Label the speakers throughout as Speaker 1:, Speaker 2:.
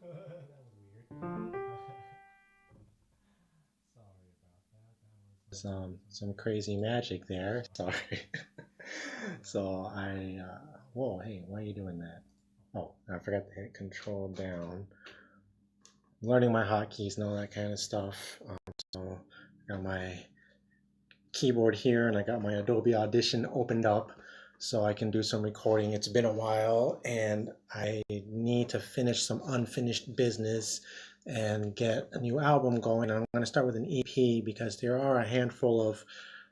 Speaker 1: That was weird. Sorry about that. That was
Speaker 2: Some crazy magic there. Sorry.
Speaker 1: yeah.
Speaker 2: So whoa, hey, why are you doing that? Oh, I forgot to hit control down. Learning my hotkeys and all that kind of stuff. So I got my keyboard here and I got my Adobe Audition opened up so I can do some recording. It's been a while and I need to finish some unfinished business and get a new album going. I'm going to start with an EP because there are a handful of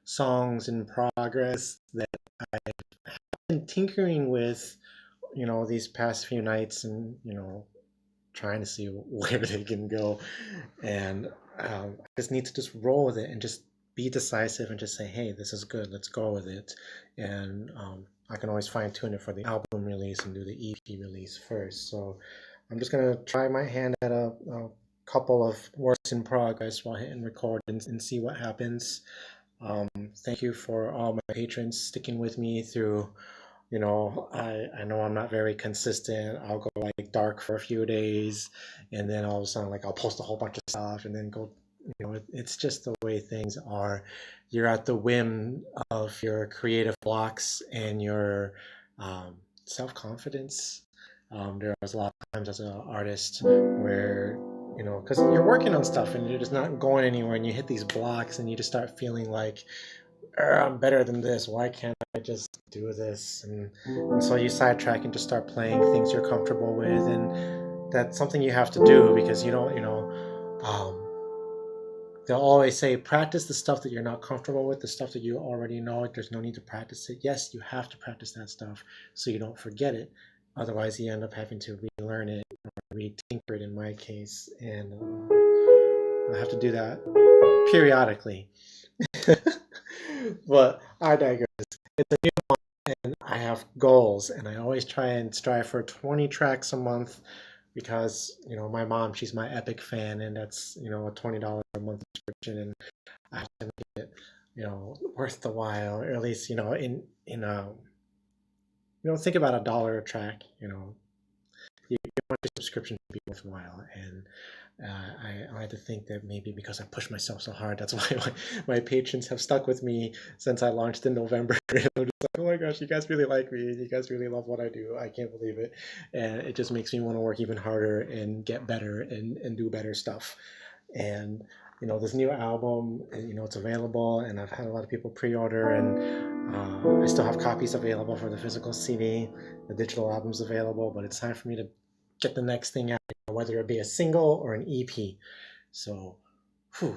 Speaker 2: songs in progress that I've been tinkering with, these past few nights and, trying to see where they can go. And I just need to just roll with it and just be decisive and just say, hey, this is good. Let's go with it. And I can always fine tune it for the album release and do the EP release first. So I'm just going to try my hand at a couple of works in progress while hitting record and see what happens. Thank you for all my patrons sticking with me through. I know I'm not very consistent. I'll go like dark for a few days, and then all of a sudden, like I'll post a whole bunch of stuff, and then go. It's just the way things are. You're at the whim of your creative blocks and your self-confidence. There was a lot of times as an artist where because you're working on stuff and you're just not going anywhere, and you hit these blocks, and you just start feeling like I'm better than this. Why can't I just do this? And so you sidetrack and just start playing things you're comfortable with. And that's something you have to do because you don't, they'll always say practice the stuff that you're not comfortable with, the stuff that you already know. There's no need to practice it. Yes, you have to practice that stuff so you don't forget it. Otherwise, you end up having to relearn it or re-tinker it in my case. And I have to do that periodically. But I digress. It's a new month and I have goals and I always try and strive for 20 tracks a month because, my mom, she's my Epic fan and that's, a $20 a month subscription and I have to make it, worth the while, or at least, think about $1 a track, you want your subscription to be worthwhile. And I like to think that maybe because I push myself so hard, that's why my patrons have stuck with me since I launched in November. I'm just like, oh my gosh, you guys really like me. You guys really love what I do. I can't believe it. And it just makes me want to work even harder and get better and do better stuff. And this new album, it's available, and I've had a lot of people pre-order, and I still have copies available for the physical CD. The digital album's available, but it's time for me to get the next thing out, whether it be a single or an EP. So,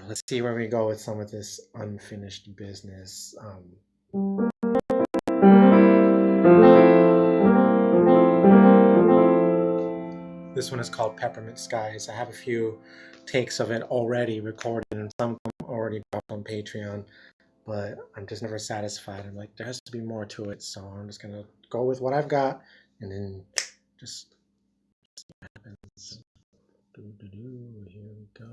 Speaker 2: let's see where we go with some of this unfinished business. This one is called Peppermint Skies. I have a few takes of it already recorded, and some of them already dropped on Patreon, but I'm just never satisfied. I'm like, there has to be more to it, so I'm just gonna go with what I've got, and then just happens. Here we go.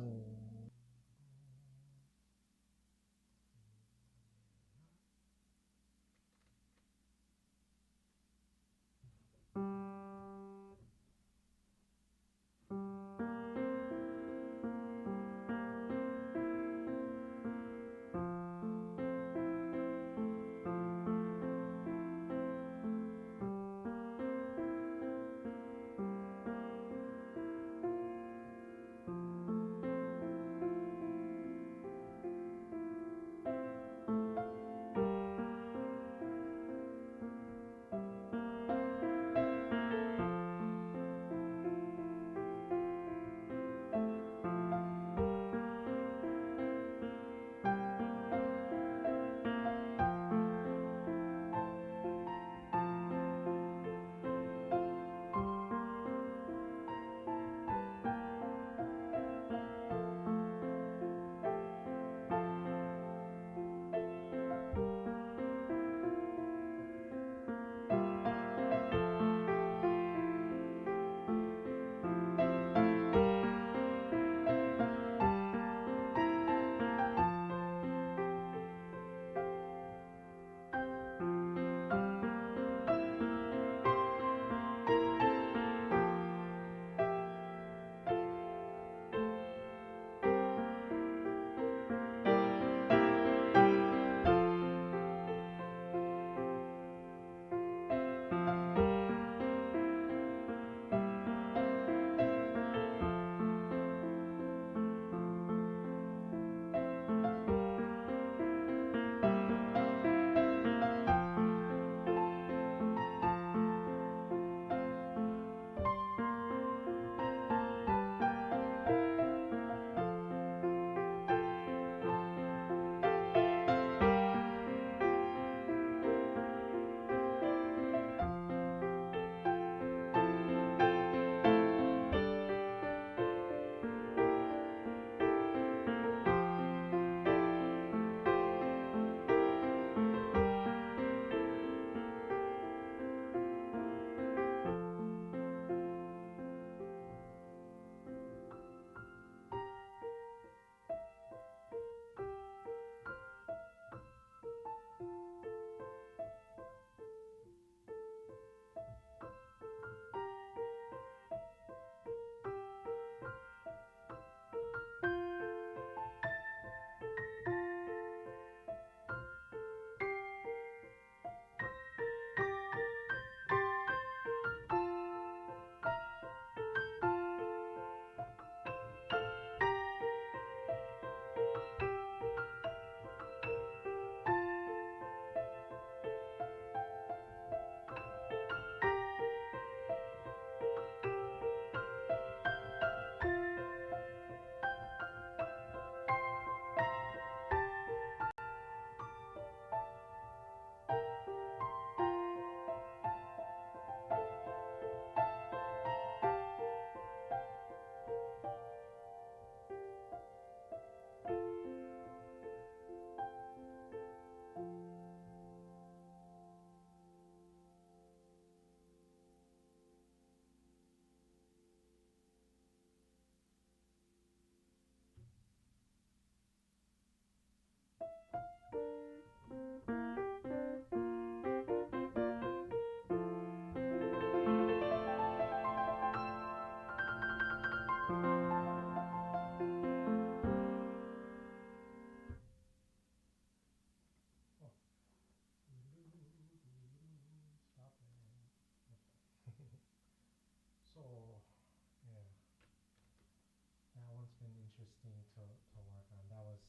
Speaker 1: interesting to work on. That was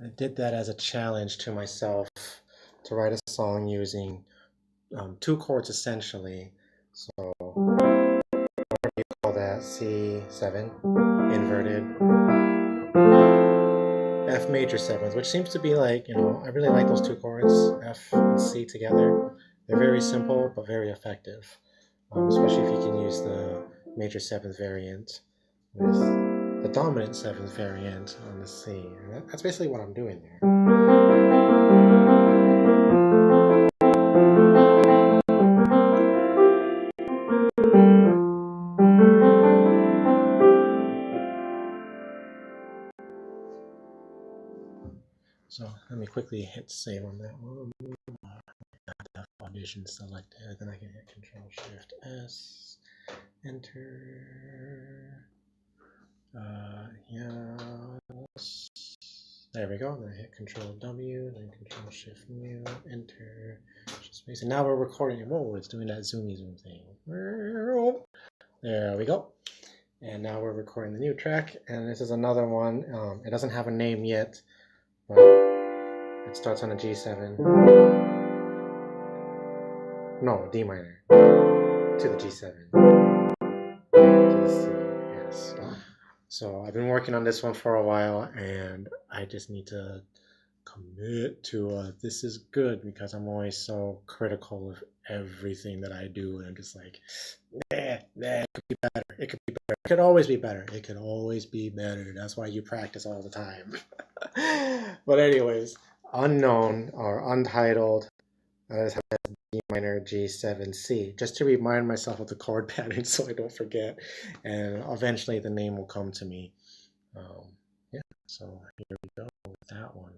Speaker 2: I did that as a challenge to myself to write a song using two chords essentially. So you call that C7 inverted, F major seventh, which seems to be like, I really like those two chords, F and C together. They're very simple but very effective, especially if you can use the major seventh variant with the dominant seventh variant on the C. And that's basically what I'm doing there. So let me quickly hit save on that one. Have audition selected, then I can hit Control Shift S, enter. Yes. There we go. Then I hit Control W, then Control Shift Mute, enter. Space. And now we're recording it. Whoa, it's doing that zoomy zoom thing. There we go. And now we're recording the new track. And this is another one. It doesn't have a name yet, but it starts on a G7. No, D minor. To the G7. To the C. Yes. So I've been working on this one for a while, and I just need to commit to this is good, because I'm always so critical of everything that I do, and I'm just like, it could be better. It could be better. It could always be better. It could always be better. That's why you practice all the time. But anyways, unknown or untitled. D minor G7 C, just to remind myself of the chord pattern so I don't forget, and eventually the name will come to me. Yeah, so here we go with that one.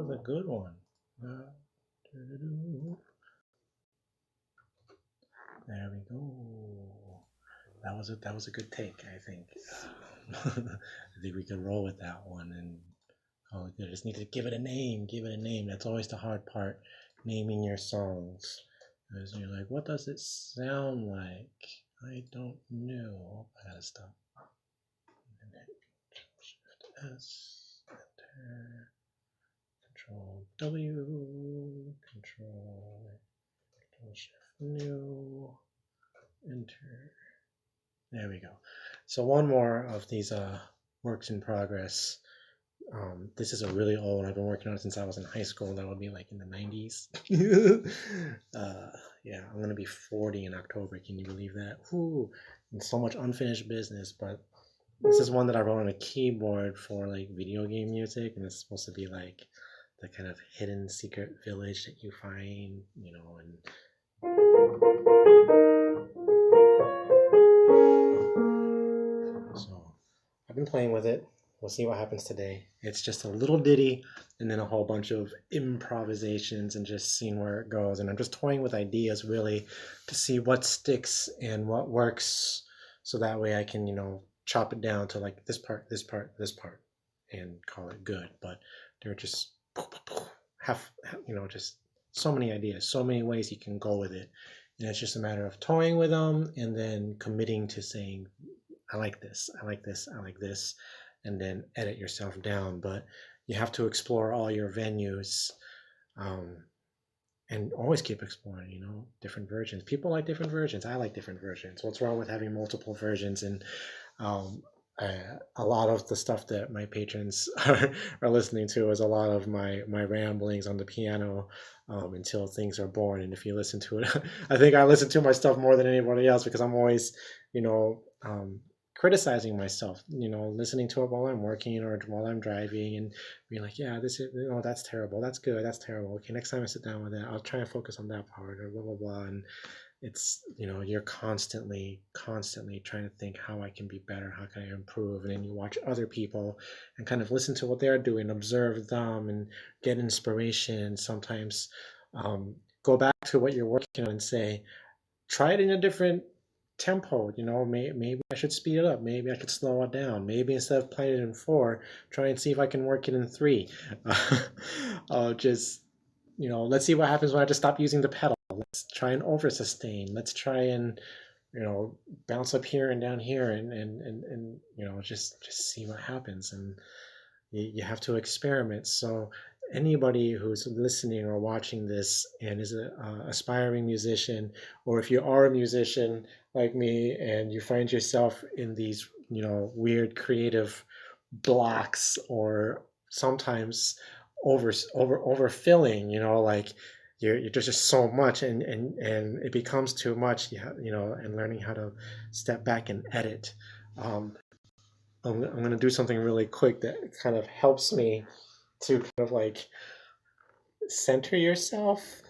Speaker 2: was a good one. There we go. That was a good take, I think. I think we could roll with that one and call it good. Just need to give it a name. Give it a name. That's always the hard part, naming your songs. Because you're like, what does it sound like? I don't know. I gotta stop. And then Shift S, enter, Control W, Control Shift New, enter. There we go. So one more of these works in progress. This is a really old one. I've been working on it since I was in high school. That would be like in the 90s. Yeah, I'm gonna be 40 in October. Can you believe that? Whew. And so much unfinished business, but this is one that I wrote on a keyboard for like video game music, and it's supposed to be like the kind of hidden secret village that you find, you know, and so I've been playing with it. We'll see what happens today. It's just a little ditty and then a whole bunch of improvisations and just seeing where it goes. And I'm just toying with ideas really to see what sticks and what works so that way I can, you know, chop it down to like this part, this part, this part and call it good. But they're just you know, just so many ideas, so many ways you can go with it. And it's just a matter of toying with them and then committing to saying, I like this, I like this, I like this, and then edit yourself down. But you have to explore all your venues and always keep exploring, you know, different versions. People like different versions. I like different versions. What's wrong with having multiple versions? And a lot of the stuff that my patrons are listening to is a lot of my ramblings on the piano until things are born. And if you listen to it, I think I listen to my stuff more than anybody else because I'm always, you know, criticizing myself, you know, listening to it while I'm working or while I'm driving and being like, yeah, this is, you know, that's terrible, that's good, that's terrible. Okay, next time I sit down with it, I'll try and focus on that part or blah, blah, blah. And it's, you know, you're constantly trying to think how I can be better, how can I improve, and then you watch other people and kind of listen to what they're doing, observe them and get inspiration. Sometimes go back to what you're working on and say, try it in a different tempo, you know, maybe I should speed it up, maybe I could slow it down, maybe instead of playing it in 4, try and see if I can work it in 3. Just, you know, let's see what happens when I just stop using the pedal. Let's try and over sustain, let's try and, you know, bounce up here and down here and you know, just see what happens. And you have to experiment. So anybody who's listening or watching this and is an aspiring musician, or if you are a musician like me and you find yourself in these, you know, weird creative blocks or sometimes overfilling, you know, like you're just so much and it becomes too much, you know, and learning how to step back and edit. I'm going to do something really quick that kind of helps me to kind of like center yourself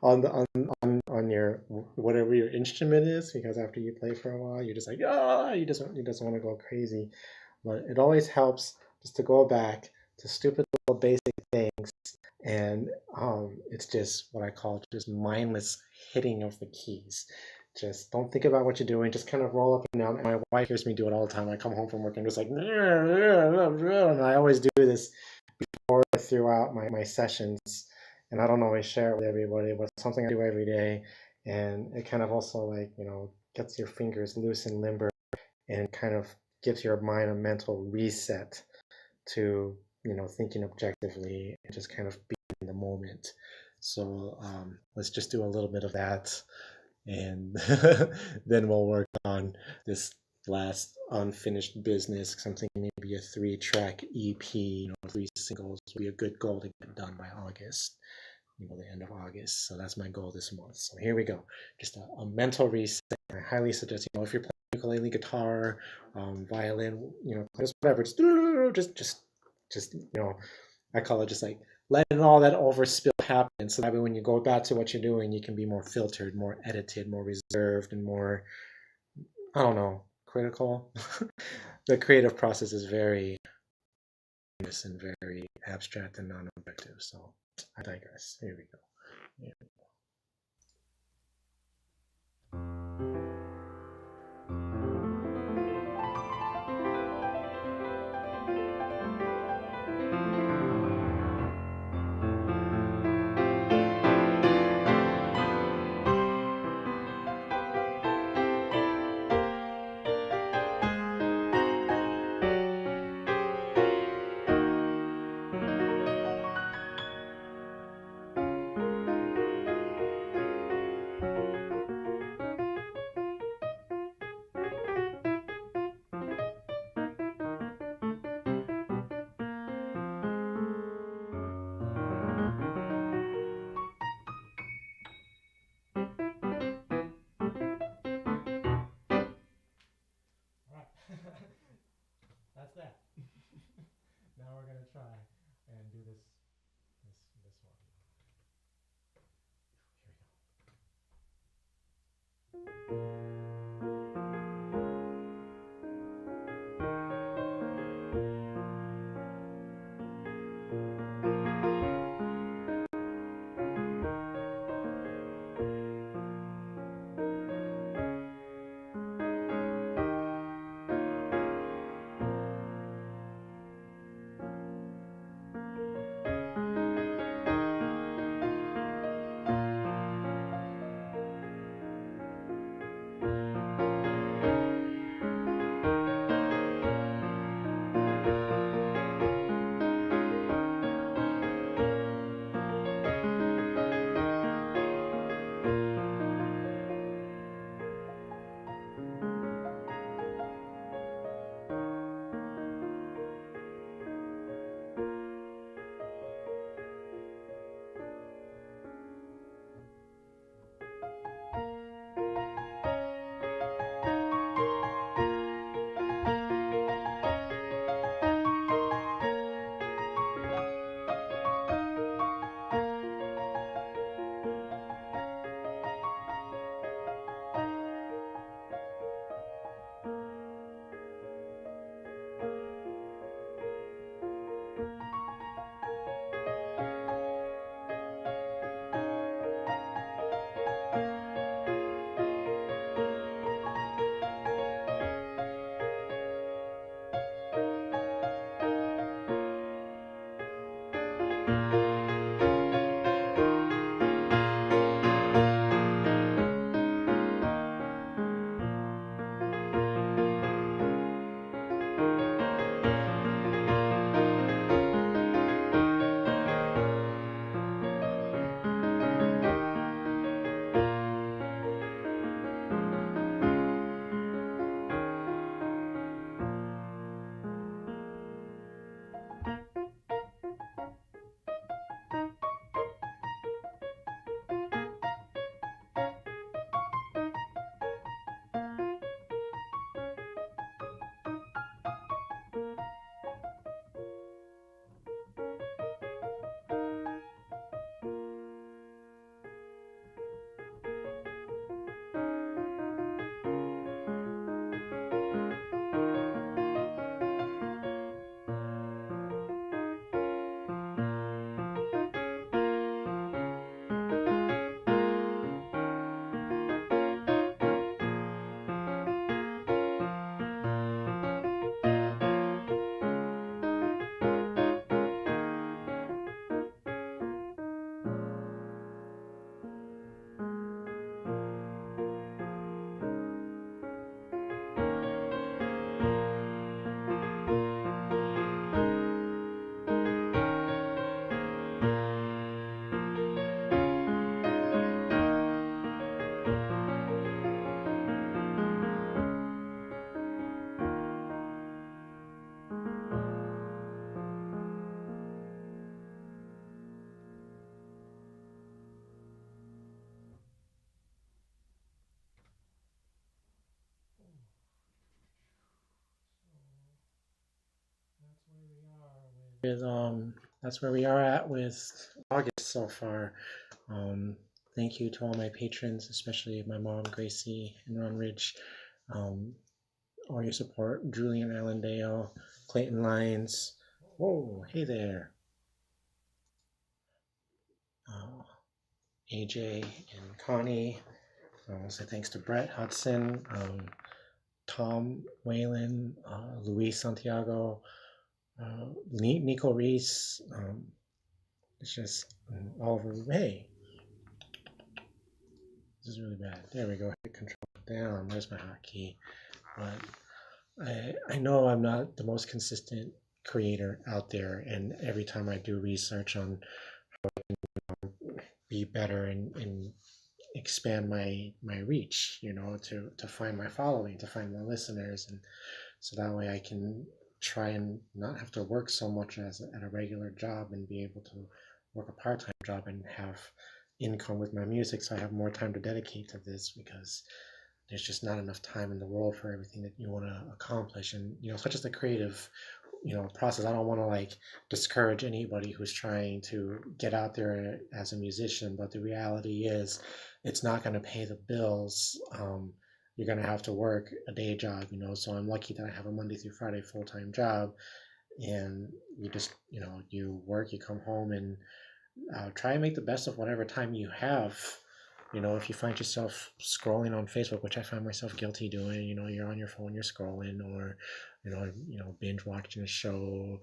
Speaker 2: on the on your whatever your instrument is, because after you play for a while you're just like, ah, you just want to go crazy. But it always helps just to go back to stupid little basic things, and it's just what I call just mindless hitting of the keys. Just don't think about what you're doing. Just kind of roll up and down. And my wife hears me do it all the time. I come home from work and I'm just like, and I always do this before throughout my sessions. And I don't always share it with everybody, but it's something I do every day. And it kind of also, like, you know, gets your fingers loose and limber and kind of gives your mind a mental reset to, you know, thinking objectively and just kind of being in the moment. So let's just do a little bit of that, and then we'll work on this last unfinished business, something maybe a 3-track EP, you know, 3 singles would be a good goal to get done by August, you know, the end of August. So that's my goal this month. So here we go, just a mental reset. I highly suggest, you know, if you're playing ukulele, guitar, violin, you know, just whatever, just you know, I call it just like letting all that overspill happen, so that way when you go back to what you're doing, you can be more filtered, more edited, more reserved, and more, I don't know, critical. The creative process is very ambiguous and very abstract and non-objective. So I digress. Here we go. Here we go.
Speaker 1: Alright. That's that. Now we're gonna try and do this one. Here we go.
Speaker 2: That's where we are at with August so far. Thank you to all my patrons, especially my mom, Gracie, and Ron Ridge. All your support, Julian Allendale, Clayton Lyons, Whoa, hey there. AJ and Connie. So thanks to Brett Hudson, Tom Whalen, Luis Santiago, Nico Reese. It's just Oliver. Hey, this is really bad. There we go. Hit control down. There's my hotkey. But I know I'm not the most consistent creator out there, and every time I do research on be better and expand my reach, to find my following, to find my listeners, and so that way I can try and not have to work so much as at a regular job and be able to work a part-time job and have income with my music, so I have more time to dedicate to this, because there's just not enough time in the world for everything that you want to accomplish. And such as the creative process, I don't want to like discourage anybody who's trying to get out there as a musician, but the reality is it's not going to pay the bills. You're going to have to work a day job, so I'm lucky that I have a Monday through Friday full-time job, and you just you work, you come home, and try and make the best of whatever time you have. If you find yourself scrolling on Facebook, which I find myself guilty doing, you're on your phone, you're scrolling, or binge watching a show.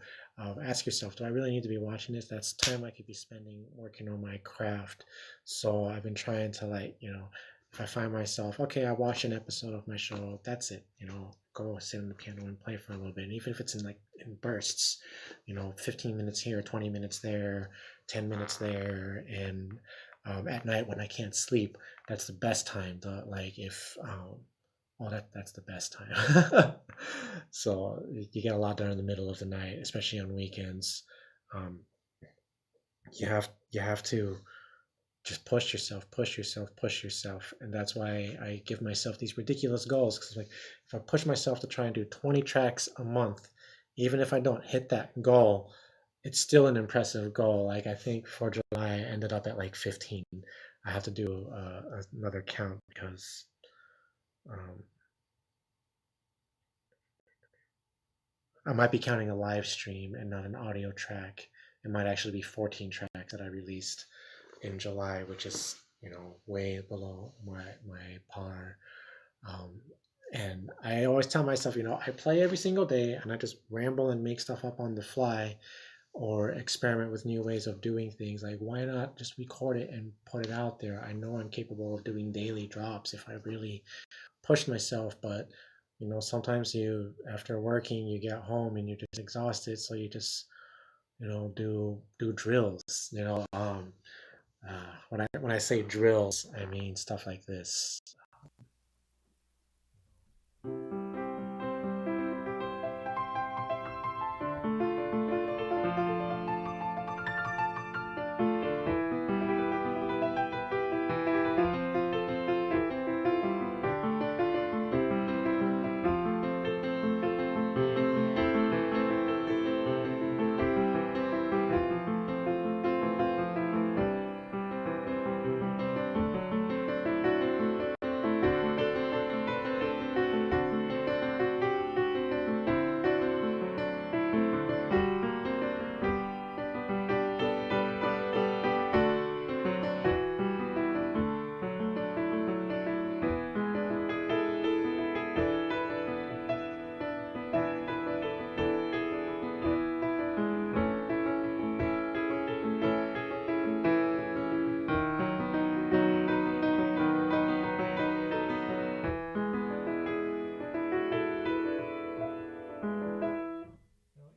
Speaker 2: Ask yourself, do I really need to be watching this? That's time I could be spending working on my craft. So I've been trying to if I find myself, okay, I watch an episode of my show, that's it. Go sit on the piano and play for a little bit. And even if it's in bursts, 15 minutes here, 20 minutes there, 10 minutes there, and at night when I can't sleep, that's the best time. That's the best time. So you get a lot done in the middle of the night, especially on weekends. You have to just push yourself, and that's why I give myself these ridiculous goals. Because if I push myself to try and do 20 tracks a month, even if I don't hit that goal, it's still an impressive goal. I think for July I ended up at 15. I have to do another count because I might be counting a live stream and not an audio track. It might actually be 14 tracks that I released in July, which is way below my par. And I always tell myself, I play every single day, and I just ramble and make stuff up on the fly, or experiment with new ways of doing things. Why not just record it and put it out there? I know I'm capable of doing daily drops if I really push myself, but sometimes after working, you get home and you're just exhausted, so you just do drills. When I say drills, I mean stuff like this.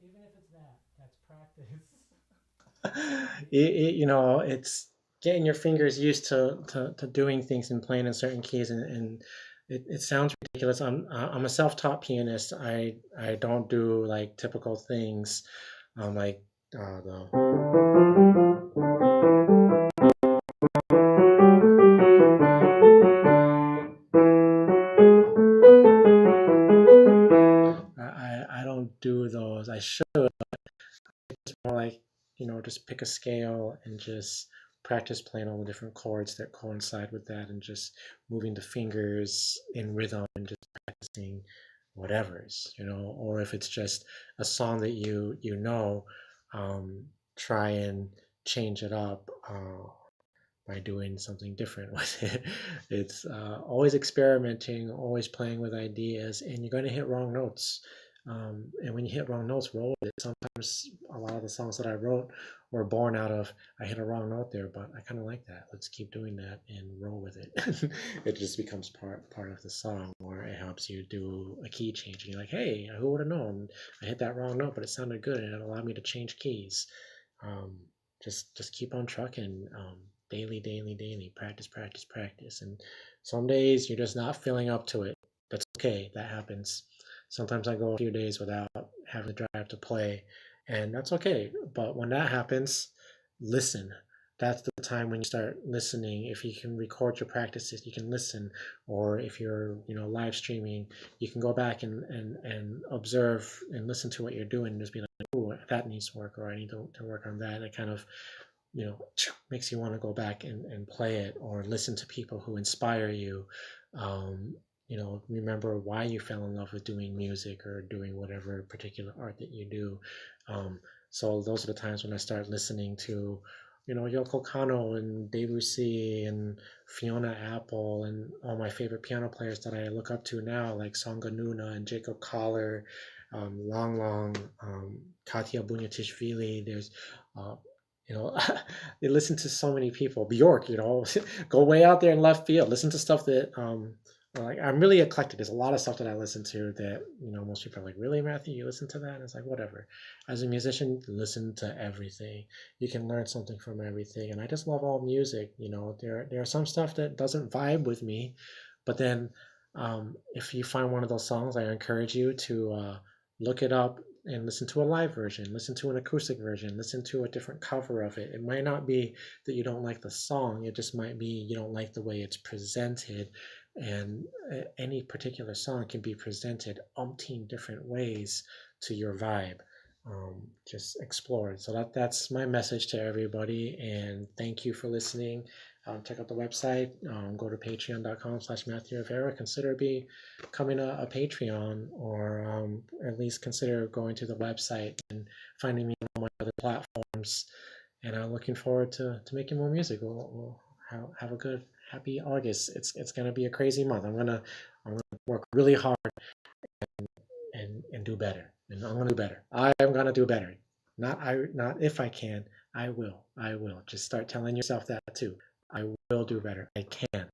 Speaker 1: Even if it's that's practice.
Speaker 2: It's getting your fingers used to doing things and playing in certain keys, and it sounds ridiculous. I'm a self-taught pianist. I don't do typical things, like the I don't do those. I should. It's more just pick a scale and just practice playing all the different chords that coincide with that, and just moving the fingers in rhythm, and just practicing whatever's, or if it's just a song that you know, try and change it up by doing something different with it. It's always experimenting, always playing with ideas, and you're going to hit wrong notes. And when you hit wrong notes, roll with it. Sometimes a lot of the songs that I wrote were born out of I hit a wrong note there, but I kind of like that. Let's keep doing that and roll with it. It just becomes part of the song, or it helps you do a key change. And you're like, hey, who would have known? I hit that wrong note, but it sounded good, and it allowed me to change keys. Um, just keep on trucking. Daily, daily, daily, practice, practice, practice. And some days you're just not feeling up to it. That's okay. That happens. Sometimes I go a few days without having the drive to play, and that's okay. But when that happens, listen. That's the time when you start listening. If you can record your practices, you can listen. Or if you're, live streaming, you can go back and observe and listen to what you're doing and just be like, oh, that needs work, or I need to work on that. And it kind of makes you want to go back and play it, or listen to people who inspire you. Remember why you fell in love with doing music or doing whatever particular art that you do. So those are the times when I start listening to, Yoko Kanno and Debussy and Fiona Apple and all my favorite piano players that I look up to now, like Songa Nuna and Jacob Kahler, Long Long, Katia Bunyatishvili. There's they listen to so many people. Bjork, go way out there in left field. Listen to stuff that I'm really eclectic. There's a lot of stuff that I listen to that most people are like, really, Matthew, you listen to that? And it's like, whatever. As a musician, listen to everything. You can learn something from everything, and I just love all music. There are some stuff that doesn't vibe with me, but then if you find one of those songs, I encourage you to look it up and listen to a live version, listen to an acoustic version, listen to a different cover of it. It might not be that you don't like the song, it just might be you don't like the way it's presented. And any particular song can be presented umpteen different ways to your vibe. Just explore it. So that's my message to everybody, and thank you for listening. Check out the website. Go to patreon.com/Matthew Rivera. Consider becoming a Patreon, or at least consider going to the website and finding me on all my other platforms. And I'm looking forward to making more music. We'll have a good, happy August. It's gonna be a crazy month. I'm gonna work really hard and do better. And I'm gonna do better. I am gonna do better. Not if I can. I will. Just start telling yourself that too. I will do better. I can.